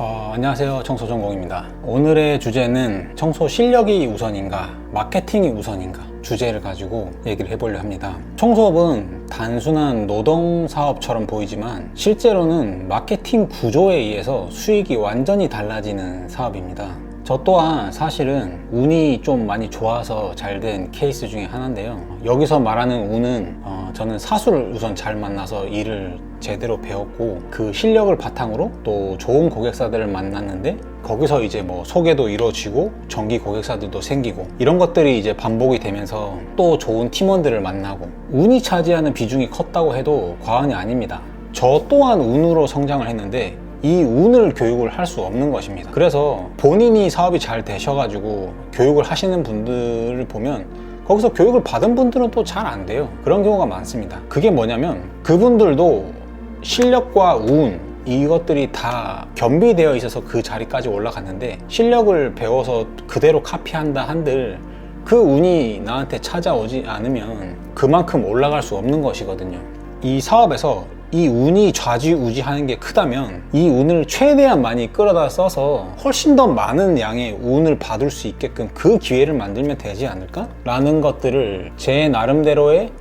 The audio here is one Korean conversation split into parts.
안녕하세요. 청소전공입니다. 오늘의 주제는 청소 실력이 우선인가 마케팅이 우선인가 주제를 가지고 얘기를 해보려 합니다. 청소업은 단순한 노동사업처럼 보이지만 실제로는 마케팅 구조에 의해서 수익이 완전히 달라지는 사업입니다. 저 또한 사실은 운이 좀 많이 좋아서 잘 된 케이스 중에 하나인데요. 여기서 말하는 운은 저는 사수를 우선 잘 만나서 일을 제대로 배웠고 그 실력을 바탕으로 또 좋은 고객사들을 만났는데 거기서 이제 뭐 소개도 이루어지고 정기 고객사들도 생기고 이런 것들이 이제 반복이 되면서 또 좋은 팀원들을 만나고 운이 차지하는 비중이 컸다고 해도 과언이 아닙니다. 저 또한 운으로 성장을 했는데 이 운을 교육을 할 수 없는 것입니다. 그래서 본인이 사업이 잘 되셔가지고 교육을 하시는 분들을 보면 거기서 교육을 받은 분들은 또 잘 안 돼요. 그런 경우가 많습니다. 그게 뭐냐면 그분들도 실력과 운 이것들이 다 겸비되어 있어서 그 자리까지 올라갔는데 실력을 배워서 그대로 카피한다 한들 그 운이 나한테 찾아오지 않으면 그만큼 올라갈 수 없는 것이거든요. 이 사업에서 이 운이 좌지우지하는 게 크다면 이 운을 최대한 많이 끌어다 써서 훨씬 더 많은 양의 운을 받을 수 있게끔 그 기회를 만들면 되지 않을까? 라는 것들을 제 나름대로의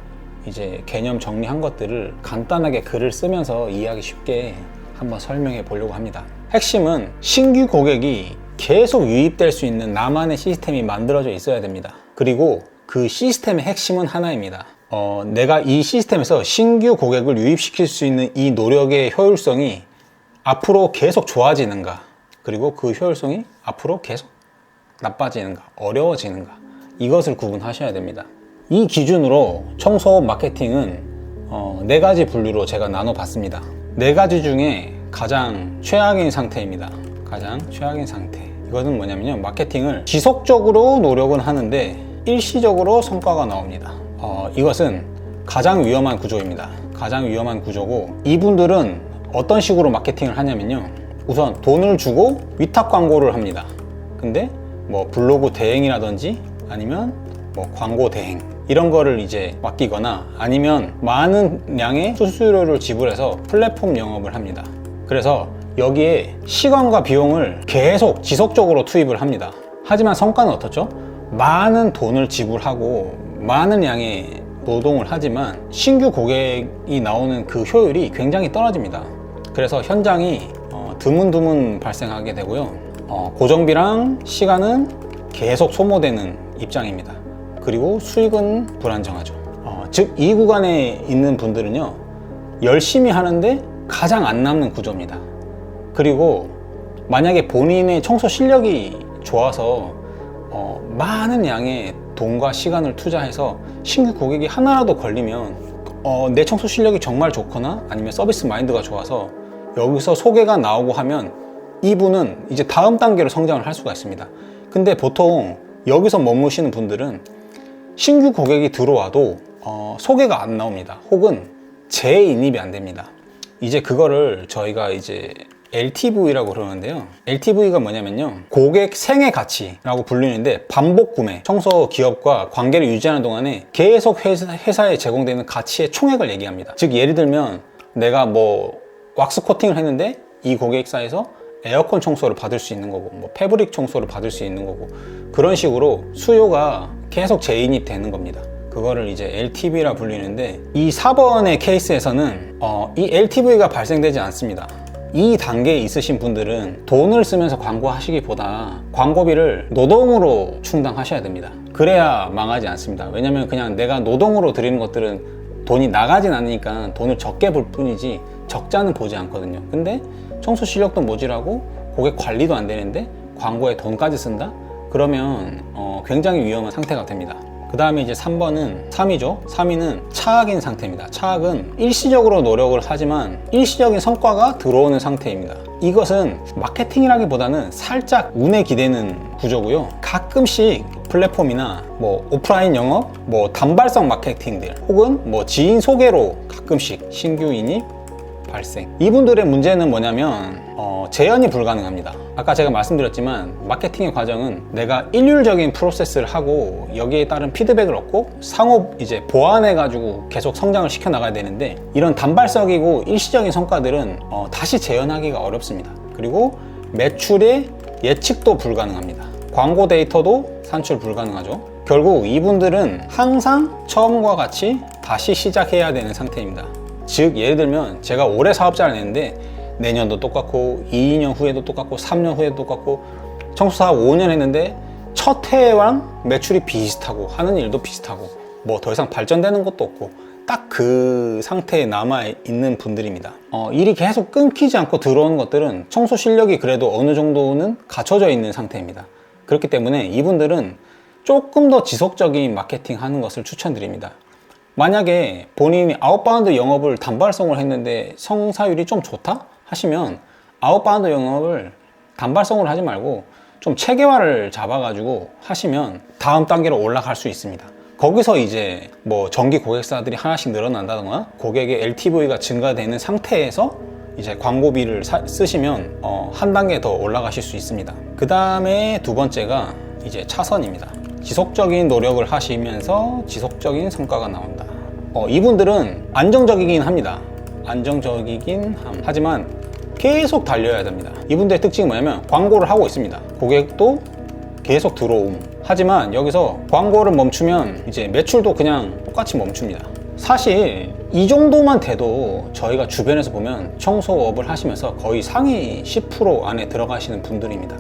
이제 개념 정리한 것들을 간단하게 글을 쓰면서 이해하기 쉽게 한번 설명해 보려고 합니다. 핵심은 신규 고객이 계속 유입될 수 있는 나만의 시스템이 만들어져 있어야 됩니다. 그리고 그 시스템의 핵심은 하나입니다. 내가 이 시스템에서 신규 고객을 유입시킬 수 있는 이 노력의 효율성이 앞으로 계속 좋아지는가, 그리고 그 효율성이 앞으로 계속 나빠지는가, 어려워지는가, 이것을 구분하셔야 됩니다. 이 기준으로 청소업 마케팅은 4가지 분류로 제가 나눠봤습니다. 4가지 중에 가장 최악인 상태입니다. 가장 최악인 상태. 이것은 뭐냐면요, 마케팅을 지속적으로 노력은 하는데 일시적으로 성과가 나옵니다. 이것은 가장 위험한 구조입니다. 가장 위험한 구조고, 이분들은 어떤 식으로 마케팅을 하냐면요, 우선 돈을 주고 위탁 광고를 합니다. 근데 뭐 블로그 대행이라든지 아니면 뭐 광고 대행 이런 거를 이제 맡기거나 아니면 많은 양의 수수료를 지불해서 플랫폼 영업을 합니다. 그래서 여기에 시간과 비용을 계속 지속적으로 투입을 합니다. 하지만 성과는 어떻죠? 많은 돈을 지불하고 많은 양의 노동을 하지만 신규 고객이 나오는 그 효율이 굉장히 떨어집니다. 그래서 현장이 드문드문 발생하게 되고요, 고정비랑 시간은 계속 소모되는 입장입니다. 그리고 수익은 불안정하죠. 즉 이 구간에 있는 분들은요, 열심히 하는데 가장 안 남는 구조입니다. 그리고 만약에 본인의 청소 실력이 좋아서 많은 양의 돈과 시간을 투자해서 신규 고객이 하나라도 걸리면 내 청소 실력이 정말 좋거나 아니면 서비스 마인드가 좋아서 여기서 소개가 나오고 하면 이분은 이제 다음 단계로 성장을 할 수가 있습니다. 근데 보통 여기서 머무시는 분들은 신규 고객이 들어와도 소개가 안 나옵니다. 혹은 재인입이 안 됩니다. 이제 그거를 저희가 이제 LTV라고 그러는데요, LTV가 뭐냐면요, 고객 생애 가치라고 불리는데 반복 구매, 청소 기업과 관계를 유지하는 동안에 계속 회사에 제공되는 가치의 총액을 얘기합니다. 즉 예를 들면 내가 뭐 왁스 코팅을 했는데 이 고객사에서 에어컨 청소를 받을 수 있는 거고 뭐 패브릭 청소를 받을 수 있는 거고, 그런 식으로 수요가 계속 재인입 되는 겁니다. 그거를 이제 LTV라 불리는데, 이 4번의 케이스에서는 이 LTV가 발생되지 않습니다. 이 단계에 있으신 분들은 돈을 쓰면서 광고하시기보다 광고비를 노동으로 충당하셔야 됩니다. 그래야 망하지 않습니다. 왜냐면 그냥 내가 노동으로 드리는 것들은 돈이 나가진 않으니까 돈을 적게 볼 뿐이지 적자는 보지 않거든요. 근데 청소 실력도 모자라고 고객 관리도 안 되는데 광고에 돈까지 쓴다? 그러면 굉장히 위험한 상태가 됩니다. 그 다음에 이제 3번은 3위는 차악인 상태입니다. 차악은 일시적으로 노력을 하지만 일시적인 성과가 들어오는 상태입니다. 이것은 마케팅이라기보다는 살짝 운에 기대는 구조고요, 가끔씩 플랫폼이나 뭐 오프라인 영업, 뭐 단발성 마케팅들 혹은 뭐 지인 소개로 가끔씩 신규 인입 발생. 이분들의 문제는 뭐냐면 재현이 불가능합니다. 아까 제가 말씀드렸지만 마케팅의 과정은 내가 일률적인 프로세스를 하고 여기에 따른 피드백을 얻고 상호 이제 보완해 가지고 계속 성장을 시켜 나가야 되는데, 이런 단발성이고 일시적인 성과들은 다시 재현하기가 어렵습니다. 그리고 매출의 예측도 불가능합니다. 광고 데이터도 산출 불가능하죠. 결국 이분들은 항상 처음과 같이 다시 시작해야 되는 상태입니다. 즉 예를 들면 제가 올해 사업자를 냈는데 내년도 똑같고 2년 후에도 똑같고 3년 후에도 똑같고 청소사업 5년 했는데 첫 해랑 매출이 비슷하고 하는 일도 비슷하고 뭐 더 이상 발전되는 것도 없고 딱 그 상태에 남아 있는 분들입니다. 일이 계속 끊기지 않고 들어오는 것들은 청소 실력이 그래도 어느 정도는 갖춰져 있는 상태입니다. 그렇기 때문에 이분들은 조금 더 지속적인 마케팅 하는 것을 추천드립니다. 만약에 본인이 아웃바운드 영업을 단발성을 했는데 성사율이 좀 좋다 하시면 아웃바운드 영업을 단발성으로 하지 말고 좀 체계화를 잡아가지고 하시면 다음 단계로 올라갈 수 있습니다. 거기서 이제 뭐 정기 고객사들이 하나씩 늘어난다던가 고객의 LTV가 증가되는 상태에서 이제 광고비를 쓰시면 한 단계 더 올라가실 수 있습니다. 그 다음에 두 번째가 이제 차선입니다. 지속적인 노력을 하시면서 지속적인 성과가 나온다. 이분들은 안정적이긴 합니다. 안정적이긴 하지만 계속 달려야 됩니다. 이분들의 특징이 뭐냐면 광고를 하고 있습니다. 고객도 계속 들어옴. 하지만 여기서 광고를 멈추면 이제 매출도 그냥 똑같이 멈춥니다. 사실 이 정도만 돼도 저희가 주변에서 보면 청소업을 하시면서 거의 상위 10% 안에 들어가시는 분들입니다.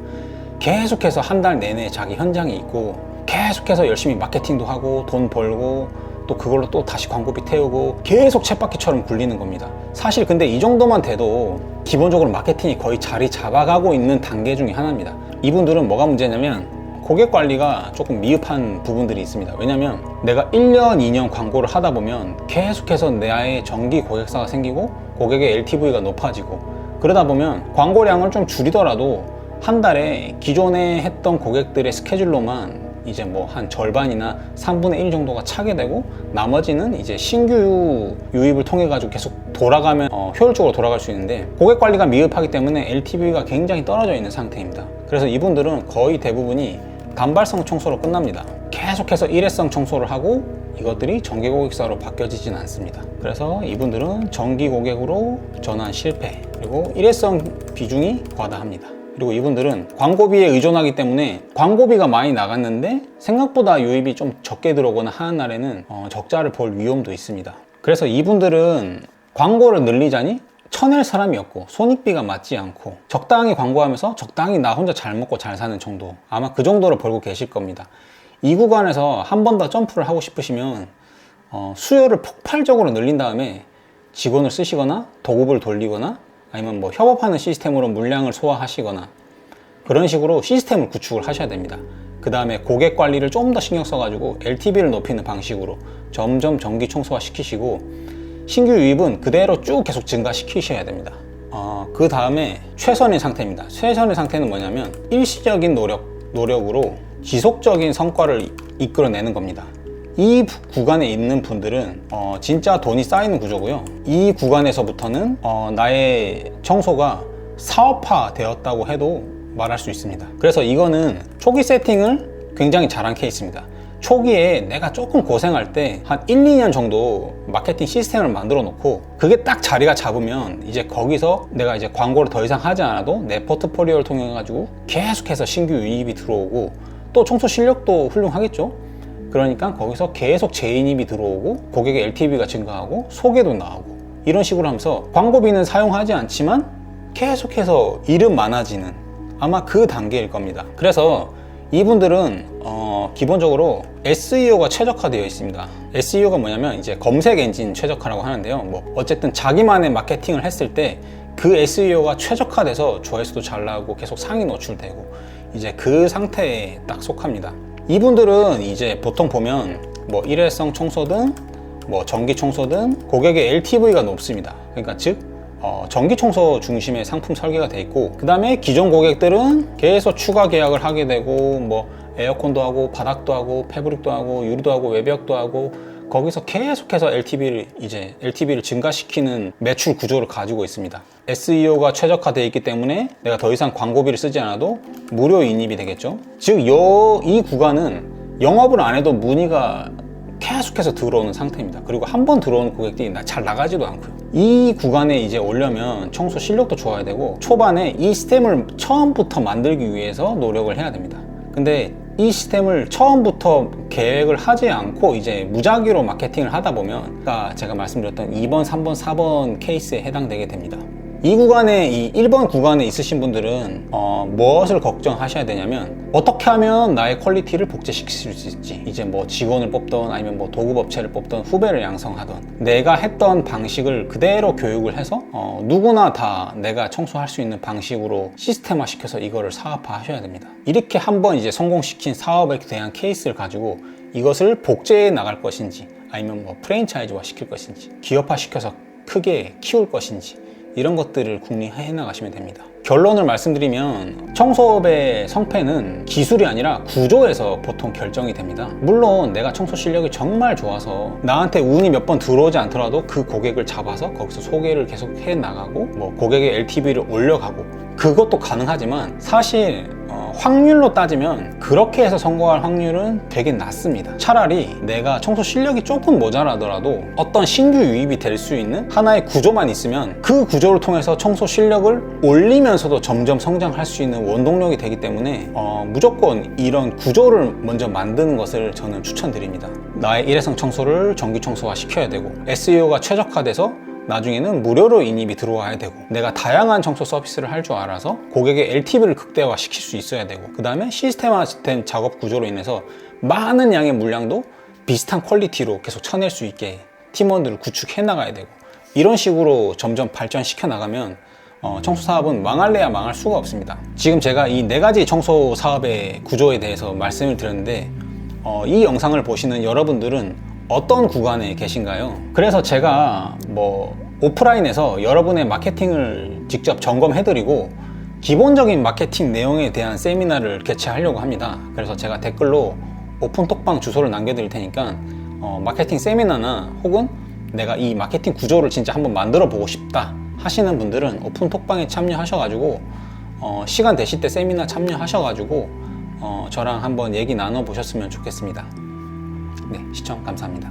계속해서 한 달 내내 자기 현장이 있고 계속해서 열심히 마케팅도 하고 돈 벌고 또 그걸로 또 다시 광고비 태우고 계속 쳇바퀴처럼 굴리는 겁니다. 사실 근데 이 정도만 돼도 기본적으로 마케팅이 거의 자리 잡아가고 있는 단계 중에 하나입니다. 이분들은 뭐가 문제냐면 고객 관리가 조금 미흡한 부분들이 있습니다. 왜냐면 내가 1년, 2년 광고를 하다 보면 계속해서 나의 정기 고객사가 생기고 고객의 LTV가 높아지고 그러다 보면 광고량을 좀 줄이더라도 한 달에 기존에 했던 고객들의 스케줄로만 이제 뭐 한 절반이나 3분의 1 정도가 차게 되고 나머지는 이제 신규 유입을 통해 가지고 계속 돌아가면 효율적으로 돌아갈 수 있는데 고객 관리가 미흡하기 때문에 LTV가 굉장히 떨어져 있는 상태입니다. 그래서 이분들은 거의 대부분이 단발성 청소로 끝납니다. 계속해서 일회성 청소를 하고 이것들이 정기 고객사로 바뀌어지진 않습니다. 그래서 이분들은 정기 고객으로 전환 실패 그리고 일회성 비중이 과다합니다. 그리고 이분들은 광고비에 의존하기 때문에 광고비가 많이 나갔는데 생각보다 유입이 좀 적게 들어오거나 하는 날에는 적자를 볼 위험도 있습니다. 그래서 이분들은 광고를 늘리자니 쳐낼 사람이 없고 손익비가 맞지 않고 적당히 광고하면서 적당히 나 혼자 잘 먹고 잘 사는 정도 아마 그 정도로 벌고 계실 겁니다. 이 구간에서 한 번 더 점프를 하고 싶으시면 수요를 폭발적으로 늘린 다음에 직원을 쓰시거나 도급을 돌리거나 아니면 뭐 협업하는 시스템으로 물량을 소화하시거나 그런 식으로 시스템을 구축을 하셔야 됩니다. 그 다음에 고객 관리를 좀 더 신경 써가지고 LTV를 높이는 방식으로 점점 정기 청소화 시키시고 신규 유입은 그대로 쭉 계속 증가시키셔야 됩니다. 그 다음에 최선의 상태입니다. 최선의 상태는 뭐냐면 일시적인 노력으로 지속적인 성과를 이끌어내는 겁니다. 이 구간에 있는 분들은 진짜 돈이 쌓이는 구조고요. 이 구간에서부터는 나의 청소가 사업화 되었다고 해도 말할 수 있습니다. 그래서 이거는 초기 세팅을 굉장히 잘한 케이스입니다. 초기에 내가 조금 고생할 때 한 1, 2년 정도 마케팅 시스템을 만들어 놓고 그게 딱 자리가 잡으면 이제 거기서 내가 이제 광고를 더 이상 하지 않아도 내 포트폴리오를 통해 가지고 계속해서 신규 유입이 들어오고 또 청소 실력도 훌륭하겠죠. 그러니까 거기서 계속 재인입이 들어오고 고객의 LTV가 증가하고 소개도 나오고 이런 식으로 하면서 광고비는 사용하지 않지만 계속해서 일은 많아지는 아마 그 단계일 겁니다. 그래서 이분들은 기본적으로 SEO가 최적화되어 있습니다. SEO가 뭐냐면 이제 검색 엔진 최적화라고 하는데요. 뭐 어쨌든 자기만의 마케팅을 했을 때 그 SEO가 최적화돼서 조회수도 잘 나오고 계속 상위 노출되고 이제 그 상태에 딱 속합니다. 이분들은 이제 보통 보면 뭐 일회성 청소든 뭐 전기 청소든 고객의 LTV가 높습니다. 그러니까 즉 전기 청소 중심의 상품 설계가 돼 있고 그 다음에 기존 고객들은 계속 추가 계약을 하게 되고 뭐 에어컨도 하고 바닥도 하고 패브릭도 하고 유리도 하고 외벽도 하고 거기서 계속해서 LTV를 증가시키는 매출 구조를 가지고 있습니다. SEO가 최적화되어 있기 때문에 내가 더 이상 광고비를 쓰지 않아도 무료 인입이 되겠죠. 즉 이 구간은 영업을 안 해도 문의가 계속해서 들어오는 상태입니다. 그리고 한 번 들어오는 고객들이 잘 나가지도 않고요. 이 구간에 이제 오려면 청소 실력도 좋아야 되고 초반에 이 시스템을 처음부터 만들기 위해서 노력을 해야 됩니다. 근데 이 시스템을 처음부터 계획을 하지 않고 이제 무작위로 마케팅을 하다 보면 아까 제가 말씀드렸던 2번, 3번, 4번 케이스에 해당되게 됩니다. 이 구간에, 이 1번 구간에 있으신 분들은 무엇을 걱정하셔야 되냐면 어떻게 하면 나의 퀄리티를 복제시킬 수 있지, 이제 뭐 직원을 뽑던 아니면 뭐 도급업체를 뽑던 후배를 양성하던 내가 했던 방식을 그대로 교육을 해서 누구나 다 내가 청소할 수 있는 방식으로 시스템화 시켜서 이거를 사업화 하셔야 됩니다. 이렇게 한번 이제 성공시킨 사업에 대한 케이스를 가지고 이것을 복제해 나갈 것인지 아니면 뭐 프랜차이즈화 시킬 것인지 기업화 시켜서 크게 키울 것인지 이런 것들을 궁리해 나가시면 됩니다. 결론을 말씀드리면 청소업의 성패는 기술이 아니라 구조에서 보통 결정이 됩니다. 물론 내가 청소 실력이 정말 좋아서 나한테 운이 몇 번 들어오지 않더라도 그 고객을 잡아서 거기서 소개를 계속 해 나가고 뭐 고객의 LTV를 올려가고 그것도 가능하지만 사실 확률로 따지면 그렇게 해서 성공할 확률은 되게 낮습니다. 차라리 내가 청소 실력이 조금 모자라더라도 어떤 신규 유입이 될 수 있는 하나의 구조만 있으면 그 구조를 통해서 청소 실력을 올리면서도 점점 성장할 수 있는 원동력이 되기 때문에 무조건 이런 구조를 먼저 만드는 것을 저는 추천드립니다. 나의 일회성 청소를 정기 청소화 시켜야 되고 SEO가 최적화돼서 나중에는 무료로 인입이 들어와야 되고 내가 다양한 청소 서비스를 할 줄 알아서 고객의 LTV를 극대화 시킬 수 있어야 되고 그 다음에 시스템화된 작업 구조로 인해서 많은 양의 물량도 비슷한 퀄리티로 계속 쳐낼 수 있게 팀원들을 구축해 나가야 되고 이런 식으로 점점 발전시켜 나가면 청소 사업은 망할래야 망할 수가 없습니다. 지금 제가 이 4가지 청소 사업의 구조에 대해서 말씀을 드렸는데 이 영상을 보시는 여러분들은 어떤 구간에 계신가요? 그래서 제가 뭐 오프라인에서 여러분의 마케팅을 직접 점검해드리고 기본적인 마케팅 내용에 대한 세미나를 개최하려고 합니다. 그래서 제가 댓글로 오픈톡방 주소를 남겨드릴 테니까 마케팅 세미나나 혹은 내가 이 마케팅 구조를 진짜 한번 만들어 보고 싶다 하시는 분들은 오픈톡방에 참여하셔가지고 시간 되실 때 세미나 참여하셔가지고 저랑 한번 얘기 나눠보셨으면 좋겠습니다. 네, 시청 감사합니다.